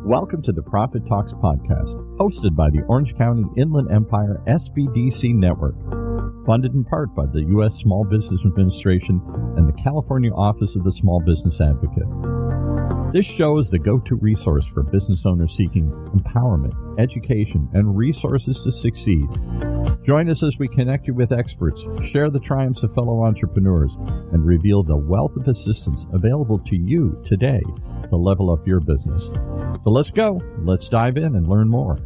Welcome to the Profit Talks podcast, hosted by the Orange County Inland Empire SBDC Network, funded in part by the U.S. Small Business Administration and the California Office of the Small Business Advocate. This show is the go-to resource for business owners seeking empowerment, education, and resources to succeed. Join us as we connect you with experts, share the triumphs of fellow entrepreneurs, and reveal the wealth of assistance available to you today to level up your business. So let's go. Let's dive in and learn more.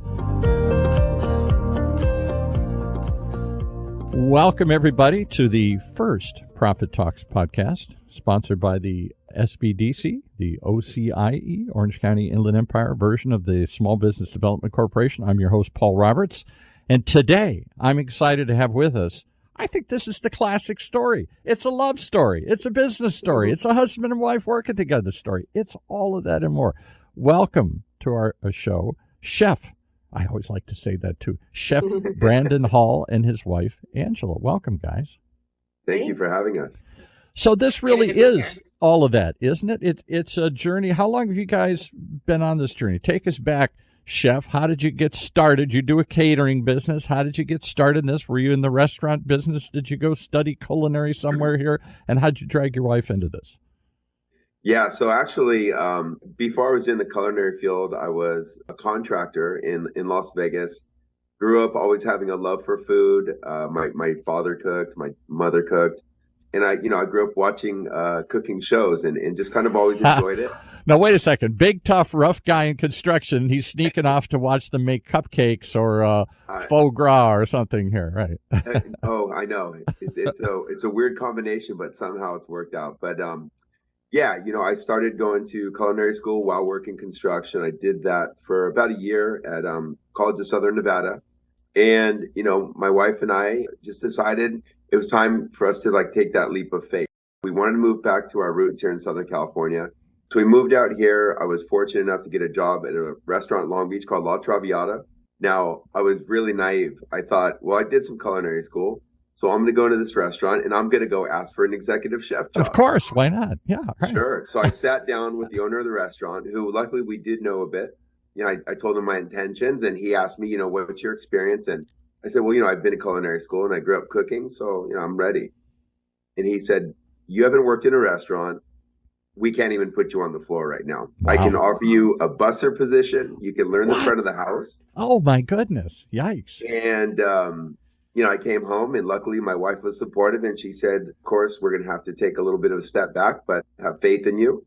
Welcome, everybody, to the first Profit Talks podcast, sponsored by the SBDC, the OCIE, Orange County Inland Empire version of the Small Business Development Corporation. I'm your host, Paul Roberts, and today I'm excited to have with us, I think this is the classic story. It's a love story. It's a business story. It's a husband and wife working together story. It's all of that and more. Welcome to our show, Chef. I always like to say that too. Chef Brandon Hall and his wife, Angela. Welcome, guys. Thank you for having us. So this really is all of that, isn't it? It's a journey. How long have you guys been on this journey? Take us back, Chef. How did you get started? You do a catering business. How did you get started in this? Were you in the restaurant business? Did you go study culinary somewhere here? And how did you drag your wife into this? Yeah, so actually, before I was in the culinary field, I was a contractor in Las Vegas. Grew up always having a love for food. My father cooked, my mother cooked. And I grew up watching cooking shows and just kind of always enjoyed it. Now, wait a second. Big, tough, rough guy in construction. He's sneaking off to watch them make cupcakes or foie gras or something here, right? Oh, I know. It's a weird combination, but somehow it's worked out. But yeah, I started going to culinary school while working construction. I did that for about a year at College of Southern Nevada. And, my wife and I just decided it was time for us to take that leap of faith. We wanted to move back to our roots here in Southern California. So we moved out here. I was fortunate enough to get a job at a restaurant in Long Beach called La Traviata. Now, I was really naive. I thought, well, I did some culinary school, so I'm going to go into this restaurant and I'm going to go ask for an executive chef job. Of course. Why not? Yeah. Right. Sure. So I sat down with the owner of the restaurant, who luckily we did know a bit. I told him my intentions, and he asked me, what's your experience? And I said, well, I've been in culinary school and I grew up cooking, so, I'm ready. And he said, you haven't worked in a restaurant. We can't even put you on the floor right now. Wow. I can offer you a busser position. You can learn the front of the house. Oh, my goodness. Yikes. And, I came home, and luckily my wife was supportive, and she said, of course, we're going to have to take a little bit of a step back, but have faith in you.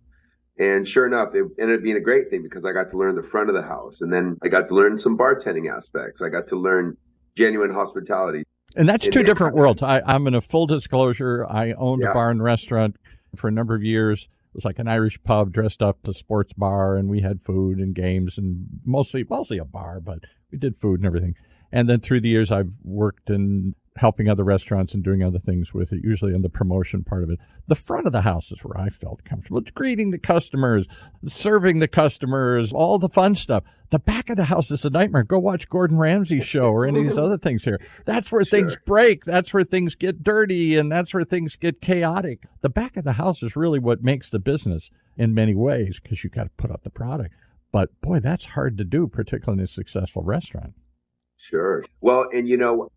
And sure enough, it ended up being a great thing because I got to learn the front of the house. And then I got to learn some bartending aspects. I got to learn genuine hospitality. And that's two different worlds. I'm in a full disclosure. I owned a bar and restaurant for a number of years. It was like an Irish pub dressed up to sports bar, and we had food and games and mostly a bar, but we did food and everything. And then through the years, I've worked in helping other restaurants and doing other things with it, usually on the promotion part of it. The front of the house is where I felt comfortable. Greeting the customers, serving the customers, all the fun stuff. The back of the house is a nightmare. Go watch Gordon Ramsay's show or any of these other things here. That's where things break. That's where things get dirty, and that's where things get chaotic. The back of the house is really what makes the business in many ways, because you got to put out the product. But boy, that's hard to do, particularly in a successful restaurant. Sure. Well, and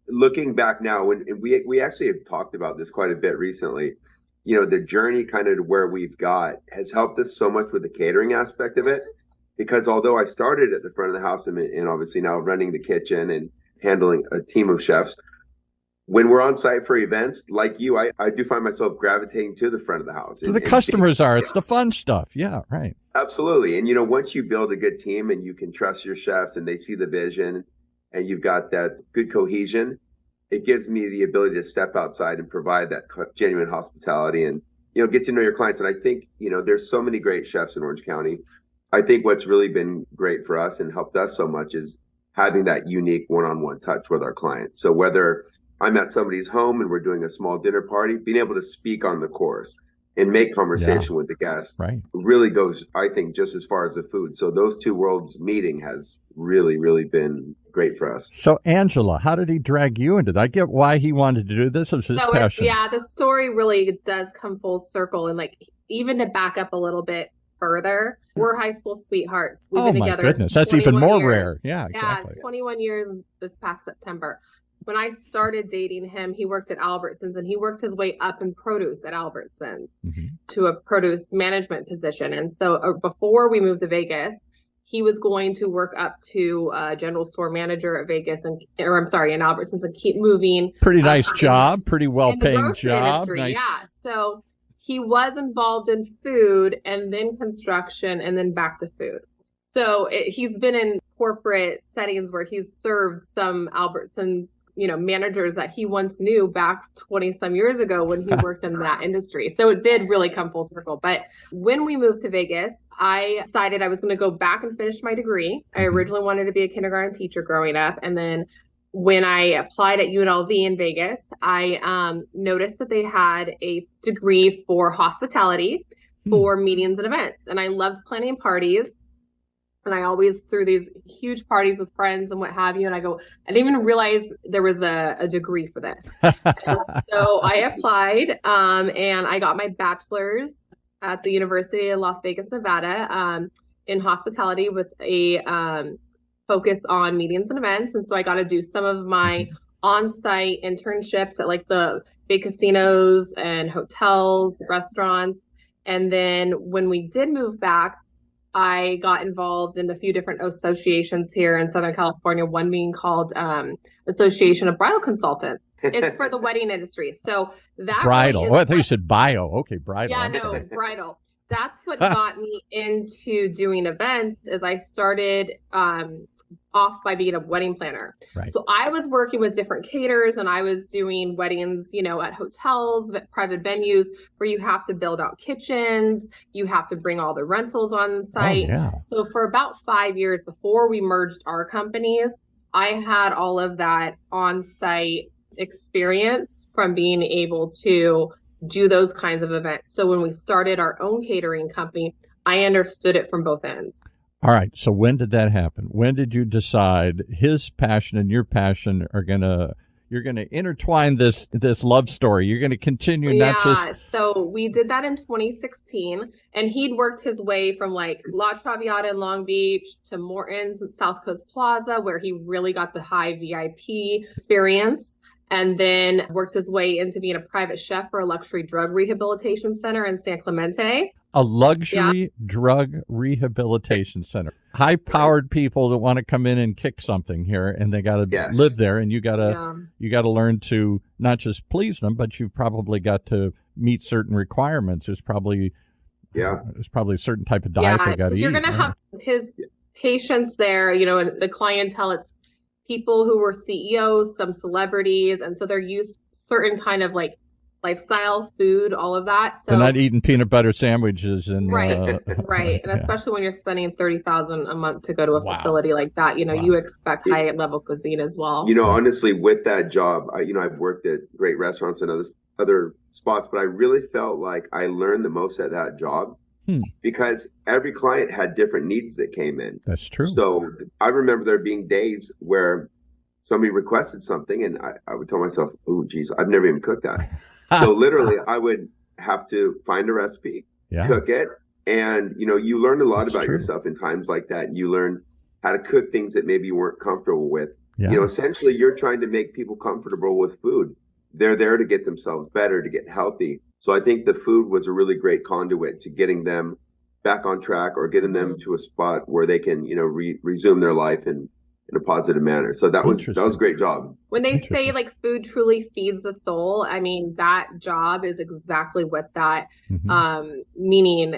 looking back now, and we actually have talked about this quite a bit recently, the journey kind of to where we've got has helped us so much with the catering aspect of it, because although I started at the front of the house and obviously now running the kitchen and handling a team of chefs, when we're on site for events like you, I do find myself gravitating to the front of the house. The customers are. It's the fun stuff. Yeah, right. Absolutely. And once you build a good team and you can trust your chefs and they see the vision, and you've got that good cohesion, it gives me the ability to step outside and provide that genuine hospitality and, get to know your clients. And I think, there's so many great chefs in Orange County. I think what's really been great for us and helped us so much is having that unique one-on-one touch with our clients. So whether I'm at somebody's home and we're doing a small dinner party, being able to speak on the course and make conversation with the guests really goes, I think, just as far as the food. So those two worlds meeting has really, really been great for us. So, Angela, how did he drag you into that? I get why he wanted to do this. It was his passion. Yeah, the story really does come full circle. And even to back up a little bit, further. We're high school sweethearts. We've Oh been my together goodness, that's even 21 more years. rare. Yeah, exactly. Yeah, 21 years this past September. When I started dating him, he worked at Albertsons, and he worked his way up in produce at Albertsons to a produce management position. And so before we moved to Vegas, he was going to work up to general store manager at Vegas in Albertsons, and keep moving. Pretty nice job, pretty well-paying job. Industry, nice. Yeah. So he was involved in food and then construction and then back to food. So he's been in corporate settings where he's served some Albertsons, managers that he once knew back 20 some years ago when he worked in that industry. So it did really come full circle. But when we moved to Vegas, I decided I was going to go back and finish my degree. I originally wanted to be a kindergarten teacher growing up. And then when I applied at UNLV in Vegas, I noticed that they had a degree for hospitality for meetings and events. And I loved planning parties. And I always threw these huge parties with friends and what have you. And I didn't even realize there was a degree for this. So I applied and I got my bachelor's at the University of Las Vegas, Nevada, in hospitality with a focus on meetings and events. And so I got to do some of my on-site internships at like the big casinos and hotels, restaurants. And then when we did move back, I got involved in a few different associations here in Southern California, one being called Association of Bridal Consultants. It's for the wedding industry. So that bridal. Really I thought you said bio. Okay, bridal. Yeah, no, bridal. That's what got me into doing events. Is I started off by being a wedding planner. Right. So I was working with different caterers, and I was doing weddings, at hotels, private venues where you have to build out kitchens, you have to bring all the rentals on site. Oh, yeah. So for about 5 years before we merged our companies, I had all of that on-site experience from being able to do those kinds of events. So when we started our own catering company, I understood it from both ends. All right. So when did that happen? When did you decide his passion and your passion you're gonna intertwine this love story? You're gonna continue not just. So we did that in 2016, and he'd worked his way from like La Traviata in Long Beach to Morton's at South Coast Plaza, where he really got the high VIP experience. And then worked his way into being a private chef for a luxury drug rehabilitation center in San Clemente. A luxury drug rehabilitation center. High-powered people that want to come in and kick something here, and they got to live there, and you got to learn to not just please them, but you've probably got to meet certain requirements. There's probably a certain type of diet they got to eat. You're going to have his patients there, and the clientele. It's people who were CEOs, some celebrities, and so they're used certain kind of like lifestyle, food, all of that. So they're not eating peanut butter sandwiches and right, and especially when you're spending $30,000 a month to go to a facility like that, you expect high level cuisine as well. Honestly, with that job, I've worked at great restaurants and other spots, but I really felt like I learned the most at that job. Because every client had different needs that came in. That's true. So I remember there being days where somebody requested something and I would tell myself, oh, geez, I've never even cooked that. So literally I would have to find a recipe, cook it. And, you learn a lot about yourself in times like that. You learn how to cook things that maybe you weren't comfortable with. Yeah. Essentially you're trying to make people comfortable with food. They're there to get themselves better, to get healthy. So I think the food was a really great conduit to getting them back on track or getting them to a spot where they can, resume their life in a positive manner. So that was a great job. When they say like food truly feeds the soul, I mean, that job is exactly what that meaning,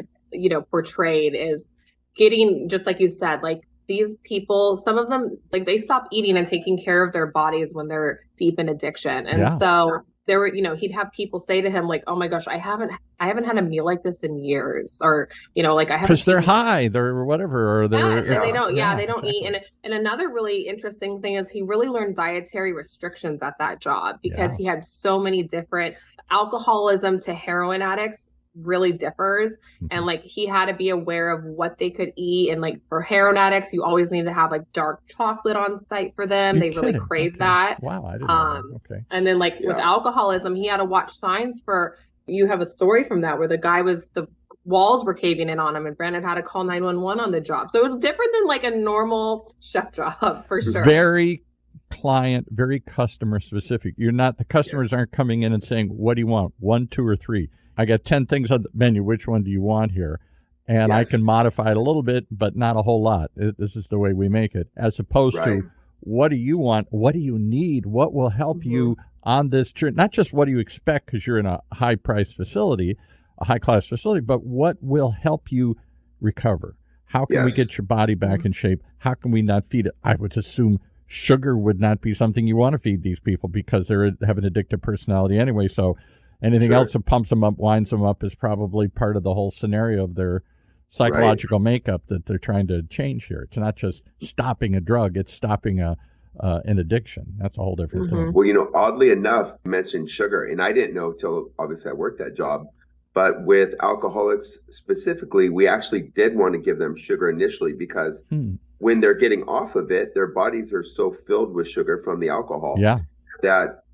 portrayed is getting, just like you said, like these people, some of them, like they stop eating and taking care of their bodies when they're deep in addiction. And so there were, he'd have people say to him like, oh my gosh, I haven't had a meal like this in years, or, like I haven't. Because they're high, they're whatever, or they're. And they don't, they don't eat. And another really interesting thing is he really learned dietary restrictions at that job because he had so many different alcoholism to heroin addicts really differs. And like he had to be aware of what they could eat. And like for heroin addicts, you always need to have like dark chocolate on site for them. They really crave that. Wow, I didn't know that. Okay. And then like with alcoholism, he had to watch signs for, you have a story from that where the guy was the walls were caving in on him, and Brandon had to call 911 on the job. So it was different than like a normal chef job for sure. Very client, very customer specific. You're not, the customers aren't coming in and saying, what do you want? 1, 2, or 3? I got 10 things on the menu. Which one do you want here? And I can modify it a little bit, but not a whole lot. This is the way we make it. As opposed to, what do you want? What do you need? What will help you on this journey? Not just what do you expect because you're in a high-priced facility, a high-class facility, but what will help you recover? How can we get your body back in shape? How can we not feed it? I would assume sugar would not be something you want to feed these people because they have an addictive personality anyway. So anything else that pumps them up, winds them up is probably part of the whole scenario of their psychological makeup that they're trying to change here. It's not just stopping a drug, it's stopping an addiction. That's a whole different thing. Well, oddly enough, you mentioned sugar, and I didn't know till obviously I worked that job, but with alcoholics specifically, we actually did want to give them sugar initially because when they're getting off of it, their bodies are so filled with sugar from the alcohol that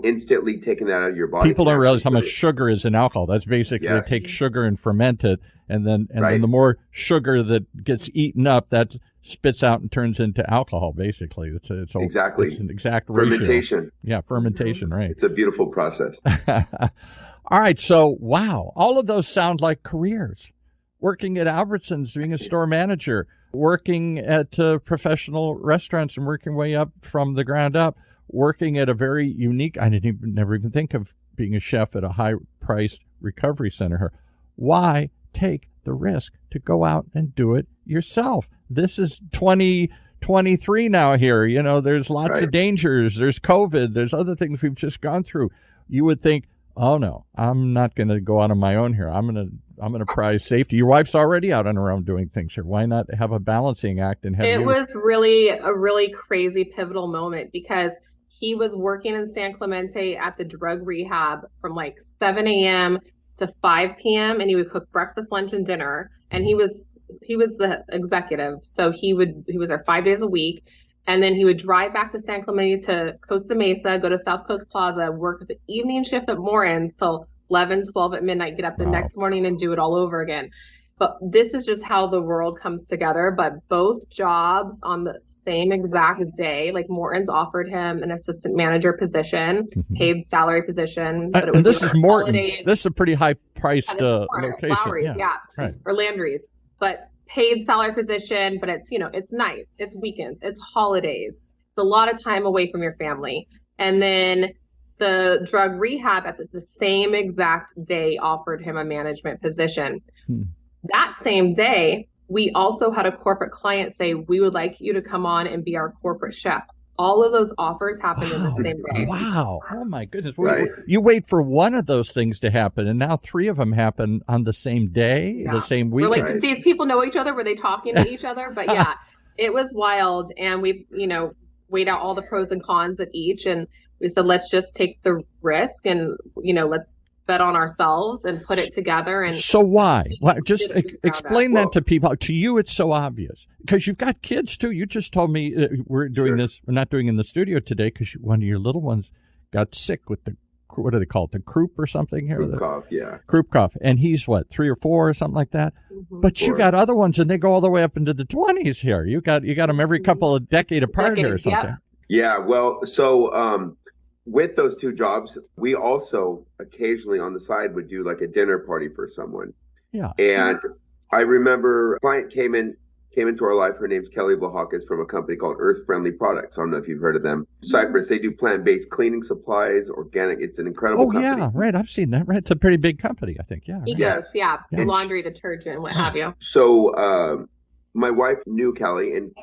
instantly taking that out of your body. People don't realize how much sugar is in alcohol. That's basically they take sugar and ferment it, and then the more sugar that gets eaten up, that spits out and turns into alcohol. Basically, it's an exact ratio. Fermentation. Yeah, fermentation. Right. It's a beautiful process. All right. So, wow, all of those sound like careers. Working at Albertsons, being a store manager, working at professional restaurants, and working way up from the ground up. Working at a very unique, I never even think of being a chef at a high-priced recovery center here. Why take the risk to go out and do it yourself? This is 2023 now here. There's lots of dangers. There's COVID. There's other things we've just gone through. You would think, oh, no, I'm not going to go out on my own here. I'm going to prize safety. Your wife's already out on her own doing things here. Why not have a balancing act? And it was really a really crazy pivotal moment because he was working in San Clemente at the drug rehab from like 7 a.m. to 5 p.m. and he would cook breakfast, lunch, and dinner. And he was the executive, so he was there 5 days a week. And then he would drive back to San Clemente to Costa Mesa, go to South Coast Plaza, work the evening shift at Morin's till 11, 12 at midnight, get up the next morning and do it all over again. But this is just how the world comes together. But both jobs on the same exact day, like Morton's offered him an assistant manager position, paid salary position. But it was and this is Morton's. This is a pretty high-priced location. Lowry's, or Landry's. But paid salary position, but it's, it's nights, it's weekends, it's holidays. It's a lot of time away from your family. And then the drug rehab at the same exact day offered him a management position. That same day, we also had a corporate client say, we would like you to come on and be our corporate chef. All of those offers happened in the same day. Wow. Oh, my goodness. You wait for one of those things to happen, and now 3 of them happen on the same day, the same weekend. We're like, these people know each other? Were they talking to each other? But yeah, it was wild. And we, weighed out all the pros and cons of each. And we said, let's just take the risk and, let's bet on ourselves and put it together. And so why? Just explain that to people. To you, it's so obvious because you've got kids too. You just told me we're doing this. We're not doing it in the studio today because one of your little ones got sick with the, what do they call it? The croup or something here? Croup cough, yeah. Croup cough. And he's 3 or 4 or something like that. But you got other ones and they go all the way up into the 20s here. You got them every couple of decade apart here or something. Yeah. Well, so, with those 2 jobs, we also occasionally on the side would do like a dinner party for someone. Yeah. And I remember a client came into our life. Her name's Kelly Vlahakis from a company called Earth Friendly Products. I don't know if you've heard of them. Cyprus, they do plant-based cleaning supplies, organic. It's an incredible company. Oh, yeah, right. I've seen that. Right. It's a pretty big company, I think. Yeah. Right. Yes. Yeah. Laundry detergent, what have you. So, my wife knew Kelly and,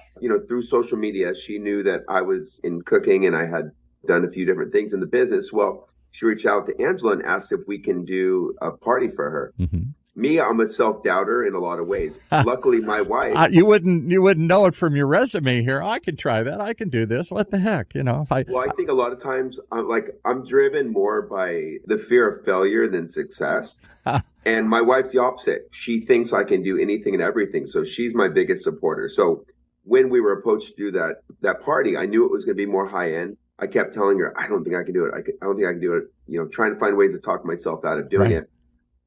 through social media, she knew that I was in cooking and I had done a few different things in the business. Well, she reached out to Angela and asked if we can do a party for her. Me, I'm a self-doubter in a lot of ways. Luckily, my wife... You wouldn't know it from your resume here. I can try that. I can do this. What the heck? Well, I think a lot of times I'm driven more by the fear of failure than success. And my wife's the opposite. She thinks I can do anything and everything. So she's my biggest supporter. So when we were approached to do that party, I knew it was going to be more high-end. I kept telling her, I don't think I can do it. I don't think I can do it. Trying to find ways to talk myself out of doing it.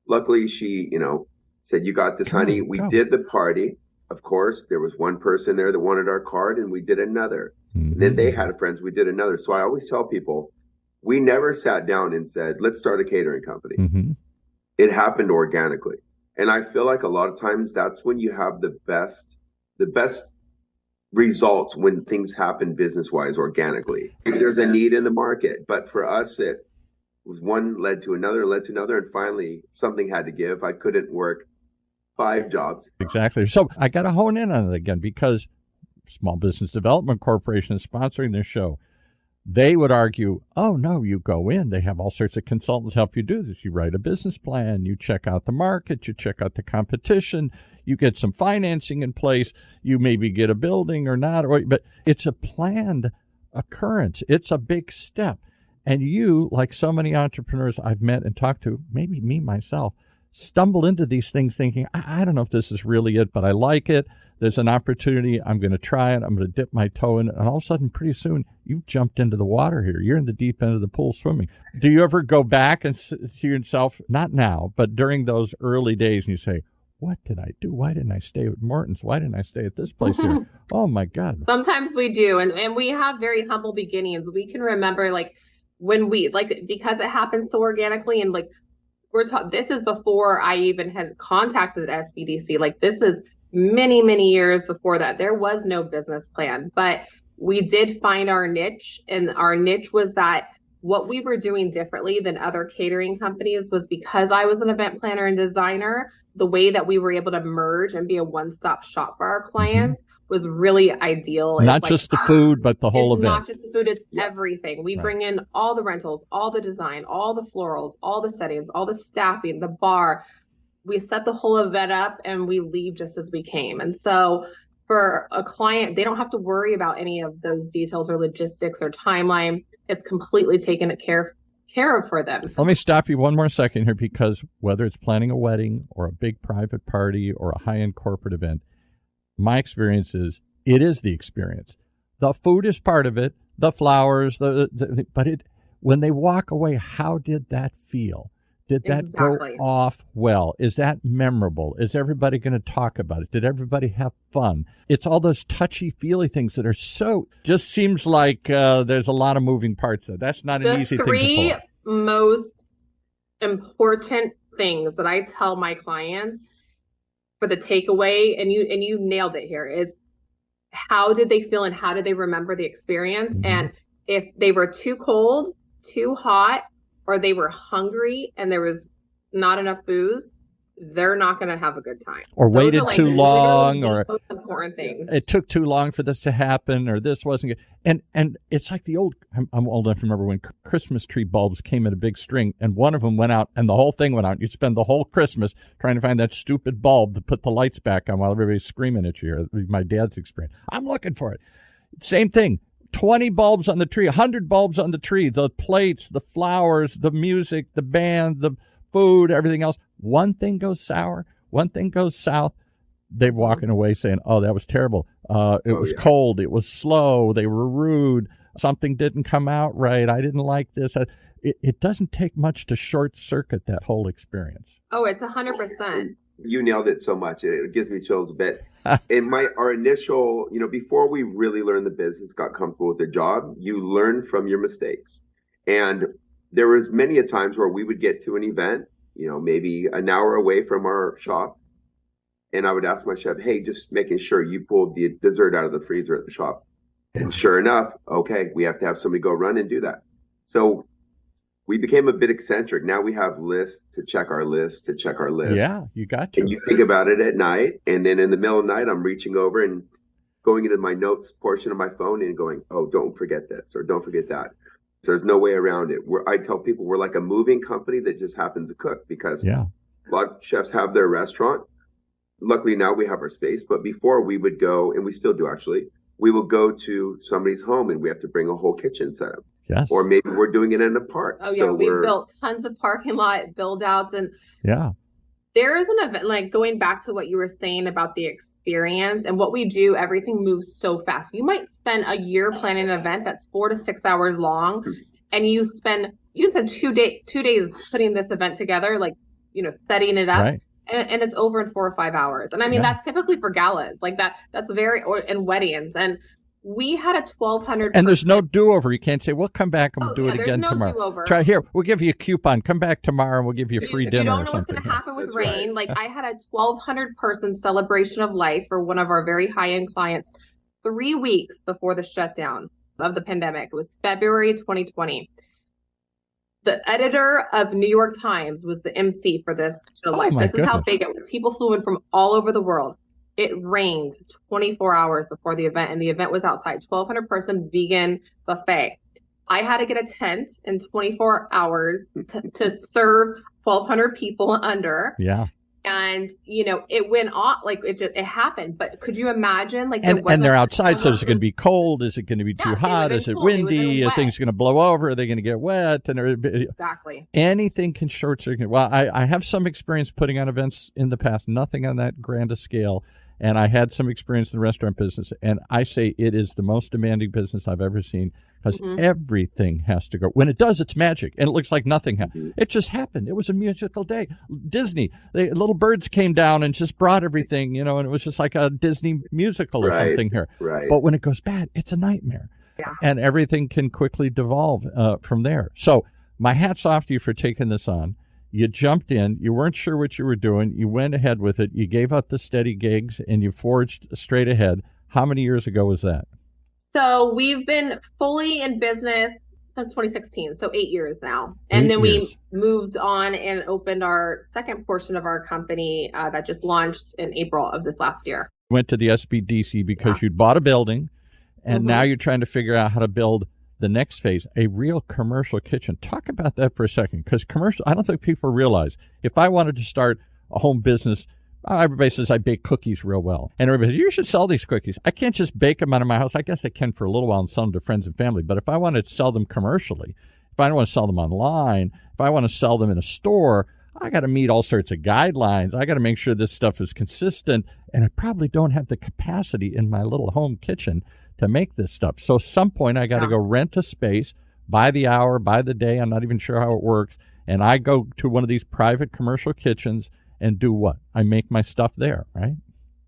Luckily, she, Said, you got this, honey. We did the party. Of course, there was one person there that wanted our card, and we did another. Mm-hmm. And then they had friends. We did another. So I always tell people, we never sat down and said, let's start a catering company. Mm-hmm. It happened organically. And I feel like a lot of times that's when you have the best results, when things happen business-wise organically. There's a need in the market. But for us, it was one led to another, and finally something had to give. I couldn't work 5 jobs. Exactly. So I got to hone in on it again, because Small Business Development Corporation is sponsoring this show. They would argue, oh, no, you go in. They have all sorts of consultants help you do this. You write a business plan. You check out the market. You check out the competition. You get some financing in place. You maybe get a building or not. But it's a planned occurrence. It's a big step. And you, like so many entrepreneurs I've met and talked to, maybe me myself, stumble into these things thinking, I don't know if this is really it, but I like it. There's an opportunity. I'm going to try it. I'm going to dip my toe in it. And all of a sudden, pretty soon, you've jumped into the water here. You're in the deep end of the pool swimming. Do you ever go back and see yourself, not now, but during those early days, and you say, what did I do? Why didn't I stay with Morton's? Why didn't I stay at this place here? Oh, my God. Sometimes we do. And we have very humble beginnings. We can remember, like, when we, like, because it happened so organically, and, like, this is before I even had contacted SBDC. Like, this is many, many years before that. There was no business plan, but we did find our niche, and our niche was that what we were doing differently than other catering companies was, because I was an event planner and designer, the way that we were able to merge and be a one-stop shop for our clients was really ideal. Not just the food, but the whole event. Not just the food, it's everything. We bring in all the rentals, all the design, all the florals, all the settings, all the staffing, the bar. We set the whole event up and we leave just as we came. And so for a client, they don't have to worry about any of those details or logistics or timeline. It's completely taken care of for them. Let me stop you one more second here, because whether it's planning a wedding or a big private party or a high-end corporate event, my experience is it is the experience. The food is part of it, the flowers, but when they walk away, how did that feel? Did that go off well? Is that memorable? Is everybody going to talk about it? Did everybody have fun? It's all those touchy-feely things that are just seems like there's a lot of moving parts there. That's not an easy thing to pull. The 3 most important things that I tell my clients for the takeaway, and you nailed it here, is how did they feel and how did they remember the experience? Mm-hmm. And if they were too cold, too hot, or they were hungry and there was not enough booze, they're not going to have a good time. Or waited too long, or important things. It took too long for this to happen, or this wasn't good. And it's like I'm old enough to remember when Christmas tree bulbs came in a big string, and one of them went out, and the whole thing went out. You'd spend the whole Christmas trying to find that stupid bulb to put the lights back on while everybody's screaming at you. My dad's experience. I'm looking for it. Same thing. 20 bulbs on the tree, 100 bulbs on the tree, the plates, the flowers, the music, the band, the food, everything else. One thing goes sour, one thing goes south. They're walking away saying, oh, that was terrible. It was cold. It was slow. They were rude. Something didn't come out right. I didn't like this. It doesn't take much to short circuit that whole experience. Oh, it's 100%. You nailed it so much. It gives me chills a bit. In our initial, before we really learned the business, got comfortable with the job, you learn from your mistakes. And there was many a times where we would get to an event, maybe an hour away from our shop. And I would ask my chef, hey, just making sure you pulled the dessert out of the freezer at the shop. And sure enough, okay, we have to have somebody go run and do that. So we became a bit eccentric. Now we have lists to check our list, Yeah, you got to. And you think about it at night. And then in the middle of the night, I'm reaching over and going into my notes portion of my phone and going, oh, don't forget this or don't forget that. So there's no way around it. I tell people we're like a moving company that just happens to cook, because a lot of chefs have their restaurant. Luckily now we have our space, but before we would go, and we still do actually, we will go to somebody's home and we have to bring a whole kitchen set up. Yes. Or maybe we're doing it in a park. Oh, yeah. We built tons of parking lot build outs. And there is an event, like going back to what you were saying about the experience and what we do, everything moves so fast. You might spend a year planning an event that's 4 to 6 hours long, and you spend 2 days putting this event together, like, setting it up. Right. and it's over in 4 or 5 hours. And I mean, that's typically for galas like that's and weddings. And we had a 1,200. And there's no do-over. You can't say, "Well, come back and we'll do it again tomorrow." Do-over. Try here. We'll give you a coupon. Come back tomorrow and we'll give you a free dinner. You don't know or what's something. going to happen with That's rain. right. Like I had a 1,200 person celebration of life for one of our very high-end clients 3 weeks before the shutdown of the pandemic. It was February 2020. The editor of New York Times was the MC for this show. This is how big it was. People flew in from all over the world. It rained 24 hours before the event, and the event was outside. 1,200 person vegan buffet. I had to get a tent in 24 hours to serve 1,200 people under. Yeah. And, it went off, like it happened. But could you imagine? Like, and they're outside, so is it going to be cold? Is it going to be too hot? Is it windy? Are things going to blow over? Are they going to get wet? Exactly. Anything can short circuit. Well, I have some experience putting on events in the past, nothing on that grand a scale. And I had some experience in the restaurant business. And I say it is the most demanding business I've ever seen because everything has to go. When it does, it's magic. And it looks like nothing happened. It just happened. It was a musical day. Disney, little birds came down and just brought everything, and it was just like a Disney musical or something here. Right. But when it goes bad, it's a nightmare. Yeah. And everything can quickly devolve from there. So my hat's off to you for taking this on. You jumped in. You weren't sure what you were doing. You went ahead with it. You gave up the steady gigs, and you forged straight ahead. How many years ago was that? So we've been fully in business since 2016, so 8 years now. And then we moved on and opened our second portion of our company that just launched in April of this last year. Went to the SBDC because you'd bought a building, and now you're trying to figure out how to build the next phase, a real commercial kitchen. Talk about that for a second, because commercial, I don't think people realize, if I wanted to start a home business, everybody says I bake cookies real well. And everybody says, you should sell these cookies. I can't just bake them out of my house. I guess I can for a little while and sell them to friends and family. But if I wanted to sell them commercially, if I want to sell them online, if I want to sell them in a store, I got to meet all sorts of guidelines. I got to make sure this stuff is consistent. And I probably don't have the capacity in my little home kitchen to make this stuff. So at some point, I got to go rent a space by the hour, by the day. I'm not even sure how it works. And I go to one of these private commercial kitchens and do what? I make my stuff there, right?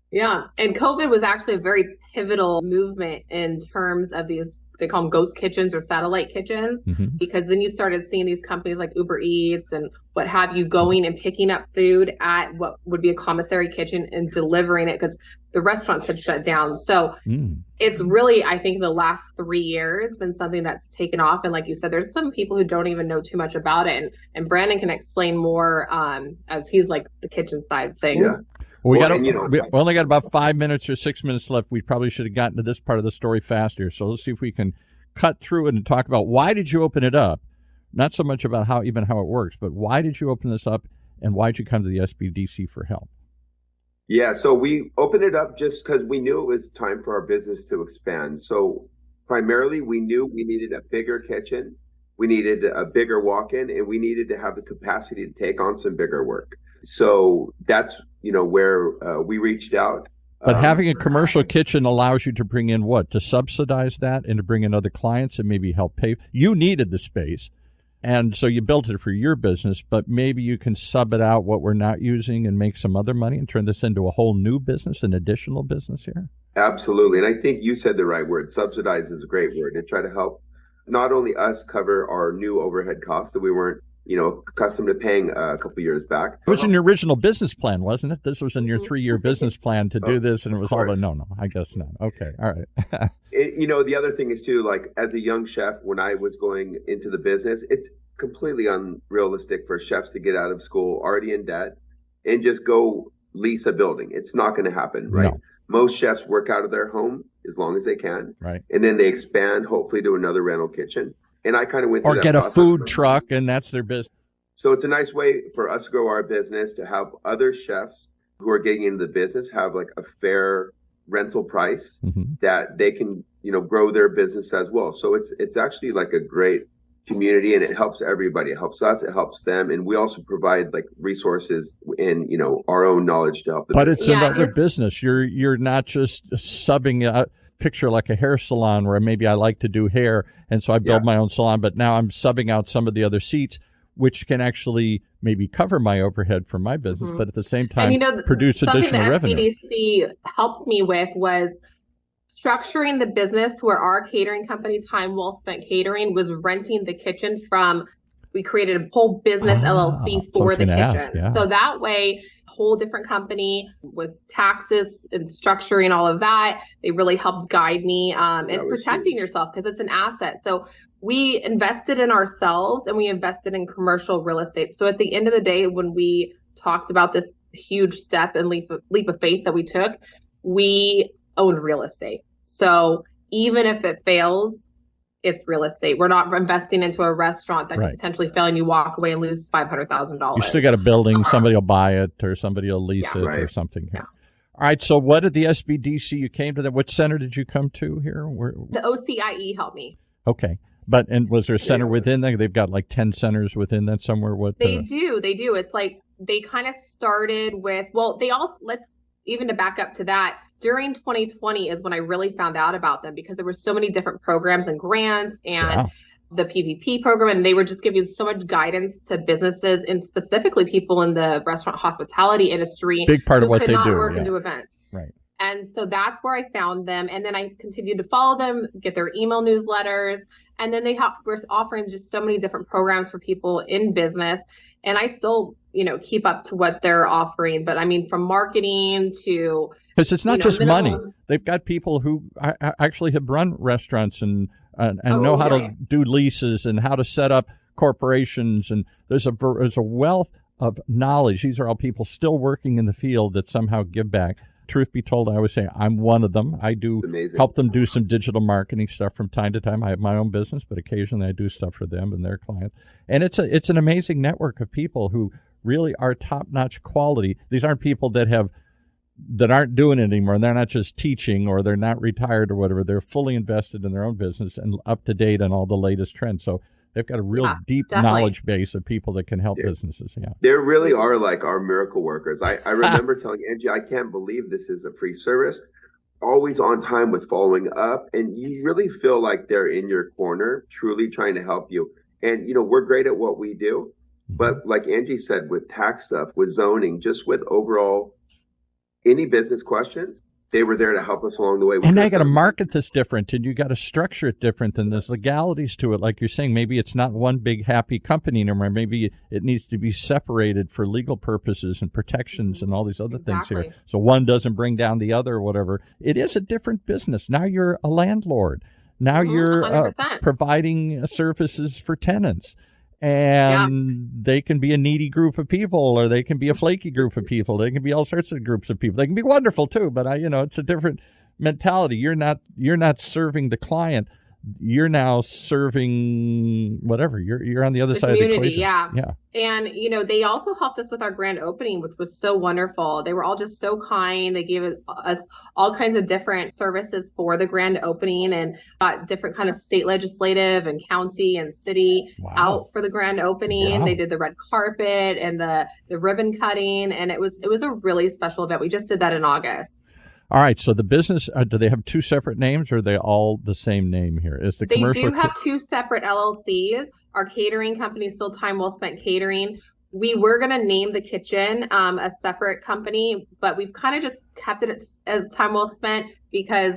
Yeah. And COVID was actually a very pivotal movement in terms of these, they call them ghost kitchens or satellite kitchens, because then you started seeing these companies like Uber Eats and what have you going and picking up food at what would be a commissary kitchen and delivering it because the restaurants had shut down. So it's really, I think the last 3 years been something that's taken off. And like you said, there's some people who don't even know too much about it. And Brandon can explain more as he's like the kitchen side thing. Yeah. We only got about 5 minutes or 6 minutes left. We probably should have gotten to this part of the story faster. So let's see if we can cut through it and talk about why did you open it up? Not so much about how it works, but why did you open this up and why did you come to the SBDC for help? Yeah, so we opened it up just because we knew it was time for our business to expand. So primarily we knew we needed a bigger kitchen, we needed a bigger walk-in, and we needed to have the capacity to take on some bigger work. So that's, where we reached out. But having a commercial kitchen allows you to bring in what? To subsidize that and to bring in other clients and maybe help pay. You needed the space. And so you built it for your business, but maybe you can sub it out what we're not using and make some other money and turn this into a whole new business, an additional business here? Absolutely. And I think you said the right word. Subsidize is a great word, to try to help not only us cover our new overhead costs that we weren't, accustomed to paying a couple years back. It was in your original business plan, wasn't it? This was in your 3-year business plan to do this, and it was all no, I guess not. Okay, all right. The other thing is too, like as a young chef, when I was going into the business, it's completely unrealistic for chefs to get out of school already in debt and just go lease a building. It's not going to happen, right? No. Most chefs work out of their home as long as they can, right? And then they expand, hopefully, to another rental kitchen. And I kind of went through or get a food truck, and that's their business. So it's a nice way for us to grow our business, to have other chefs who are getting into the business have like a fair rental price that they can, grow their business as well. So it's actually like a great community, and it helps everybody. It helps us, it helps them, and we also provide like resources and our own knowledge to help them. But it's another business. You're not just subbing out. Picture like a hair salon where maybe I like to do hair, and so I build my own salon, but now I'm subbing out some of the other seats. which can actually maybe cover my overhead for my business, but at the same time and, produce additional revenue. Something the SBDC helped me with was structuring the business where our catering company, Time Well Spent Catering, was renting the kitchen from. We created a whole business LLC for the kitchen. So that way, whole different company with taxes and structuring all of that. They really helped guide me and protecting yourself because it's an asset. So we invested in ourselves and we invested in commercial real estate. So at the end of the day, when we talked about this huge step and leap of faith that we took, we owned real estate. So even if it fails, it's real estate. We're not investing into a restaurant that could potentially fail and you walk away and lose $500,000. You still got a building. Somebody will buy it or somebody will lease it or something. Yeah. All right. So what did the SBDC, you came to that? What center did you come to here? The OCIE helped me. Okay. And was there a center within that? They've got like 10 centers within that somewhere? They do. It's like they kind of started with, let's even to back up to that. During 2020 is when I really found out about them because there were so many different programs and grants and the PPP program, and they were just giving so much guidance to businesses and specifically people in the restaurant hospitality industry. Big part of what they do. Work and do events. Right. And so that's where I found them. And then I continued to follow them, get their email newsletters. And then were offering just so many different programs for people in business. And I still, keep up to what they're offering. But I mean, from marketing to... Because it's not just money. They've got people who actually have run restaurants and know how to do leases and how to set up corporations. And there's a wealth of knowledge. These are all people still working in the field that somehow give back. Truth be told, I always say I'm one of them. I do help them do some digital marketing stuff from time to time. I have my own business, but occasionally I do stuff for them and their clients. And it's an amazing network of people who really are top-notch quality. These aren't people that aren't doing it anymore. And they're not just teaching or they're not retired or whatever. They're fully invested in their own business and up to date on all the latest trends. So they've got a real deep knowledge base of people that can help businesses. Yeah, there really are like our miracle workers. I remember telling Angie, I can't believe this is a free service. Always on time with following up. And you really feel like they're in your corner, truly trying to help you. And, we're great at what we do. But like Angie said, with tax stuff, with zoning, just with overall any business questions, they were there to help us along the way. And I got to market this different, and you got to structure it different, and there's legalities to it. Like you're saying, maybe it's not one big happy company anymore. Maybe it needs to be separated for legal purposes and protections and all these other things here. So one doesn't bring down the other or whatever. It is a different business. Now you're a landlord. Now you're providing services for tenants. And they can be a needy group of people, or they can be a flaky group of people. They can be all sorts of groups of people. They can be wonderful too, but it's a different mentality. You're not serving the client. You're now serving whatever. You're on the other side of the equation. Yeah. And they also helped us with our grand opening, which was so wonderful. They were all just so kind. They gave us all kinds of different services for the grand opening and got different kind of state legislative and county and city out for the grand opening. Wow. They did the red carpet and the ribbon cutting, and it was a really special event. We just did that in August. All right, so the business, do they have two separate names, or are they all the same name here? They do have two separate LLCs. Our catering company is still Time Well Spent Catering. We were going to name the kitchen a separate company, but we've kind of just kept it as Time Well Spent because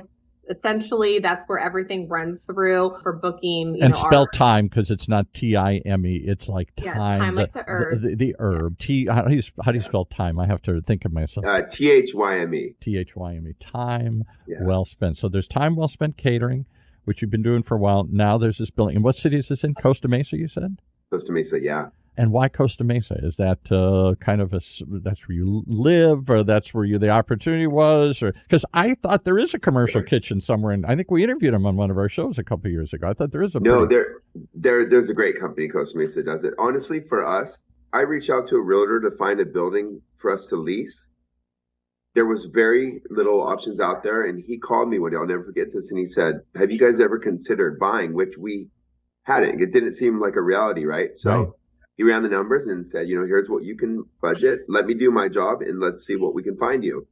essentially that's where everything runs through for booking. And spell time because it's not TIME. It's like time. Yeah, time like the herb. The herb. How do you spell time? I have to think of myself. THYME. THYME. Time well spent. So there's Time Well Spent Catering, which you've been doing for a while. Now there's this building. And what city is this in? Costa Mesa, you said? Costa Mesa, yeah. And why Costa Mesa? Is that kind of that's where you live, or that's where the opportunity was? Or because I thought there is a commercial kitchen somewhere, and I think we interviewed him on one of our shows a couple of years ago. I thought there is a there's a great company, Costa Mesa, does it. Honestly, for us, I reached out to a realtor to find a building for us to lease. There was very little options out there, and he called me one day. I'll never forget this, and he said, "Have you guys ever considered buying?" Which we hadn't. It didn't seem like a reality, right? So. He ran the numbers and said, here's what you can budget. Let me do my job and let's see what we can find you.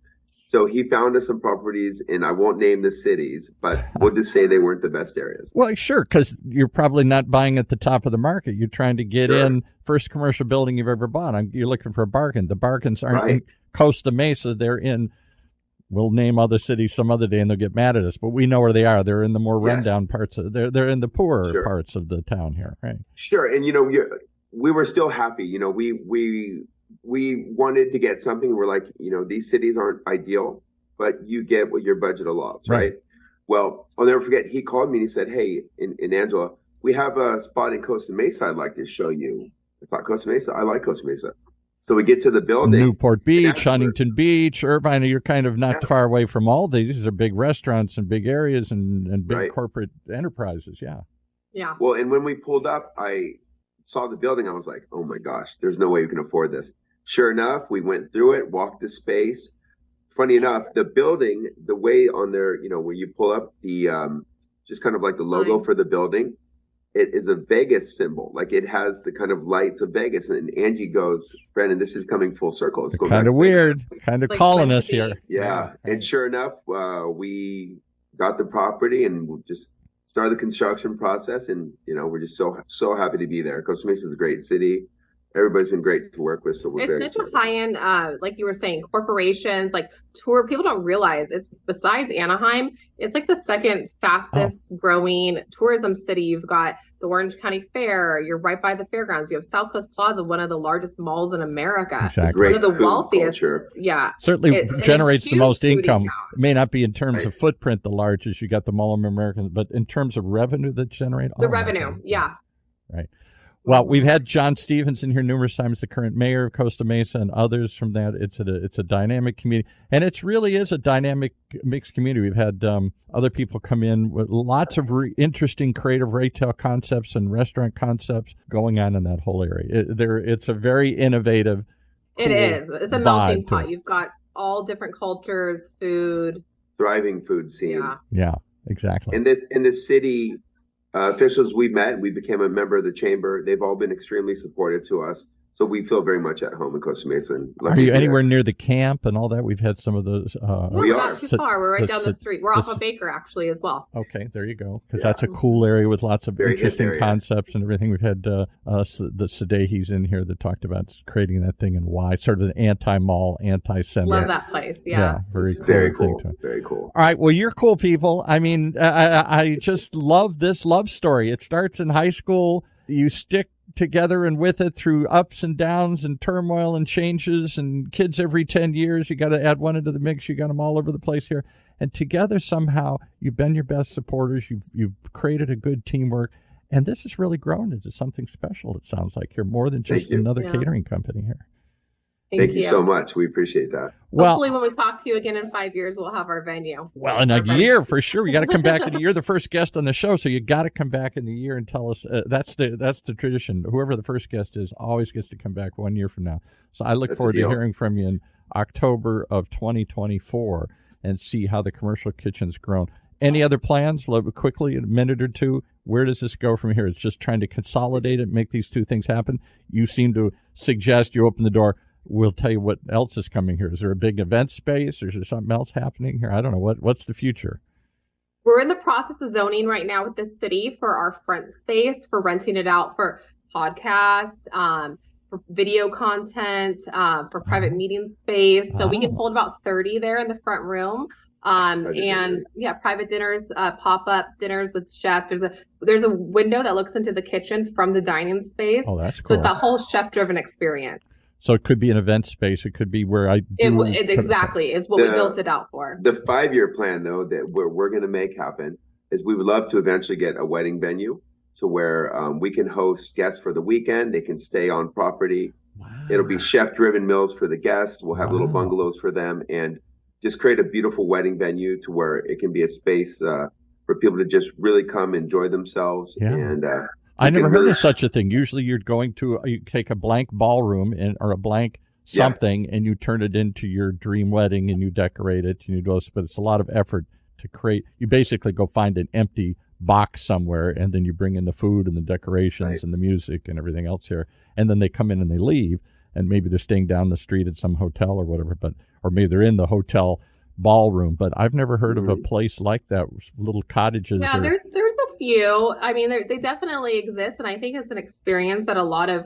So he found us some properties, and I won't name the cities, but we'll just say they weren't the best areas. Well, sure, because you're probably not buying at the top of the market. You're trying to get in first commercial building you've ever bought. You're looking for a bargain. The bargains aren't in Costa Mesa. They're in, we'll name other cities some other day, and they'll get mad at us, but we know where they are. They're in the more rundown parts. They're in the poorer parts of the town here, right? Sure, and we were still happy. We wanted to get something. We're like, these cities aren't ideal, but you get what your budget allows, right? Well, I'll never forget. He called me and he said, "Hey, in Angela, we have a spot in Costa Mesa I'd like to show you." I thought, Costa Mesa? I like Costa Mesa. So we get to the building. Newport Beach, Huntington Beach, Irvine. You're kind of not far away from all these. These are big restaurants and big areas and big corporate enterprises. Yeah. Yeah. Well, and when we pulled up, I saw the building. I was like, oh my gosh, there's no way we can afford this. Sure enough, we went through it, walked the space. Funny enough, the building, the way on there, where you pull up the, just kind of like the logo for the building, it is a Vegas symbol. Like it has the kind of lights of Vegas. And Angie goes, Brandon, this is coming full circle. It's going kind of weird, kind of calling us here. Yeah. And sure enough, we got the property and we just started the construction process. And, we're just so happy to be there. Costa Mesa is a great city. Everybody's been great to work with, so we're very excited. It's such a high-end, like you were saying, corporations, like tour. People don't realize it's besides Anaheim, it's like the second fastest growing tourism city. You've got the Orange County Fair. You're right by the fairgrounds. You have South Coast Plaza, one of the largest malls in America. Exactly. One of the wealthiest. Culture. Yeah. Certainly generates the most income. It may not be in terms of footprint the largest. You got the Mall of America, but in terms of revenue that generate. The revenue, Right. Well, we've had John Stevens in here numerous times, the current mayor of Costa Mesa, and others from that. It's a dynamic community, and it really is a dynamic mixed community. We've had other people come in with lots of interesting creative retail concepts and restaurant concepts going on in that whole area. It's a very innovative. It is. It's a melting pot. You've got all different cultures, food, thriving food scene. Yeah, exactly. In this city. Officials we met, we became a member of the chamber. They've all been extremely supportive to us. So we feel very much at home in Costa Mesa. Are you anywhere near the camp and all that? We've had some of those. We're not too far. We're right down the street. We're off of Baker, actually, as well. Okay, there you go. Because that's a cool area with lots of interesting concepts and everything. We've had the Sadehis in here that talked about creating that thing and why. Sort of an anti-mall, anti-semi. Love that place, yeah. Very cool. Very cool. Very cool. All right, well, you're cool people. I mean, I just love this love story. It starts in high school. You stick together and with it through ups and downs and turmoil and changes and kids every 10 years. You got to add one into the mix. You got them all over the place here. And together somehow you've been your best supporters. You've created a good teamwork. And this has really grown into something special, it sounds like. You're more than just another catering company here. Thank you so much. We appreciate that. Well, hopefully when we talk to you again in 5 years, we'll have our venue. Well, in a year, for sure. You got to come back in a year. You're the first guest on the show, so you got to come back in the year and tell us. That's the tradition. Whoever the first guest is always gets to come back 1 year from now. So I look forward to hearing from you in October of 2024 and see how the commercial kitchen's grown. Any other plans? Quickly, in a minute or two, where does this go from here? It's just trying to consolidate it, make these two things happen. You seem to suggest you open the door. We'll tell you what else is coming here. Is there a big event space? Or is there something else happening here? I don't know. What's the future? We're in the process of zoning right now with the city for our front space, for renting it out for podcasts, for video content, for private meeting space. So we can hold about 30 there in the front room. Private dinners, pop-up dinners with chefs. There's a window that looks into the kitchen from the dining space. Oh, that's cool. So it's a whole chef-driven experience. So it could be an event space. It could be where I do. It exactly is what we built it out for. The 5-year plan, though, that we're going to make happen is we would love to eventually get a wedding venue to where we can host guests for the weekend. They can stay on property. Wow. It'll be chef-driven meals for the guests. We'll have little bungalows for them and just create a beautiful wedding venue to where it can be a space for people to just really come enjoy themselves. Yeah. And I never heard of such a thing. Usually you take a blank ballroom or a blank something and you turn it into your dream wedding and you decorate it and you do this, but it's a lot of effort to create. You basically go find an empty box somewhere and then you bring in the food and the decorations and the music and everything else here. And then they come in and they leave and maybe they're staying down the street at some hotel or whatever, or maybe they're in the hotel ballroom, but I've never heard of a place like that, little cottages. Yeah, there's a few. I mean, they definitely exist, and I think it's an experience that a lot of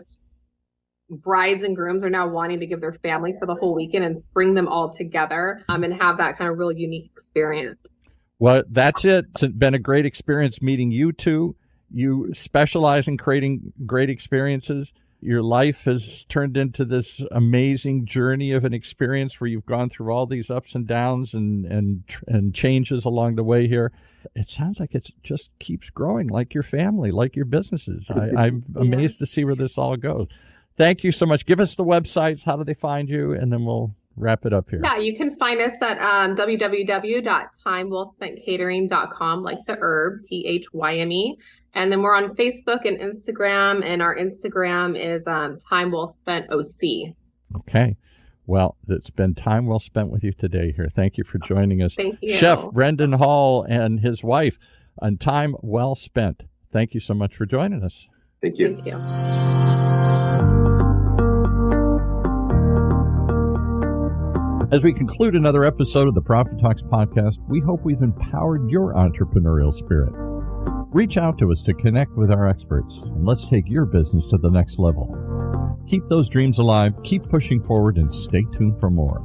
brides and grooms are now wanting to give their family for the whole weekend and bring them all together and have that kind of really unique experience. Well, that's it. It's been a great experience meeting you two. You specialize in creating great experiences. Your life has turned into this amazing journey of an experience where you've gone through all these ups and downs and changes along the way here. It sounds like it just keeps growing, like your family, like your businesses. I'm amazed to see where this all goes. Thank you so much. Give us the websites. How do they find you? And then we'll wrap it up here. Yeah, you can find us at www.thymewellspentcatering.com, like the herb, THYME. And then we're on Facebook and Instagram, and our Instagram is Time Well Spent OC. Okay. Well, it's been time well spent with you today here. Thank you for joining us. Thank you. Chef Brendan Hall and his wife on Time Well Spent. Thank you so much for joining us. Thank you. Thank you. As we conclude another episode of the Profit Talks podcast, we hope we've empowered your entrepreneurial spirit. Reach out to us to connect with our experts, and let's take your business to the next level. Keep those dreams alive, keep pushing forward, and stay tuned for more.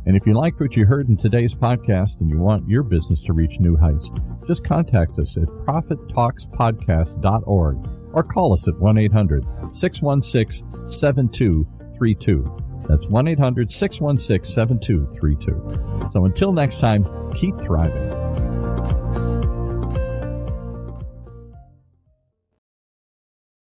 And if you liked what you heard in today's podcast and you want your business to reach new heights, just contact us at profittalkspodcast.org or call us at 1-800-616-7232. That's 1-800-616-7232. So until next time, keep thriving.